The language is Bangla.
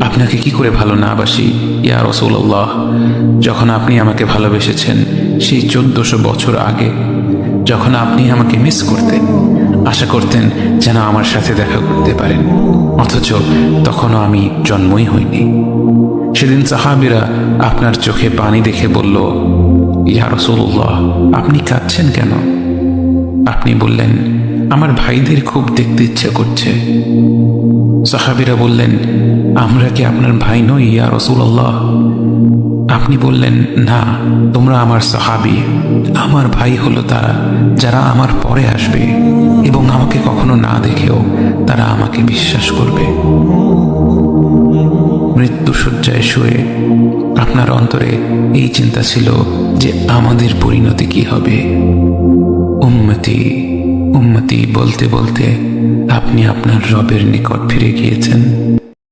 আপনাকে কি করে ভালো না বাসি ইয়া রাসূলুল্লাহ। যখন আপনি আমাকে ভালোবেসেছেন সেই 1400 বছর আগে, যখন আপনি আমাকে মিস করতেন, আশা করতেন যেন আমার সাথে দেখা করতে পারেন, অথচ তখনও আমি জন্মই হইনি। সেদিন সাহাবীরা আপনার চোখে পানি দেখে বলল, ইয়া রাসূলুল্লাহ, আপনি কাঁদছেন কেন? আপনি বললেন, আমার ভাইদের খুব দেখতে ইচ্ছে করছে। সাহাবীরা বললেন, আমরা কি আপনার ভাই নই ইয়া রাসূলুল্লাহ? আপনি বললেন, না, তোমরা আমার সাহাবী। আমার ভাই হলো তারা যারা আমার পরে আসবে এবং আমাকে কখনো না দেখেও তারা আমাকে বিশ্বাস করবে। মৃত্যুশয্যায় শুয়ে আপনার অন্তরে এই চিন্তা ছিল যে আমাদের পরিণতি কি হবে। উম্মতি উম্মতি বলতে বলতে আপনি আপনার রবের নিকট ফিরে গিয়েছেন।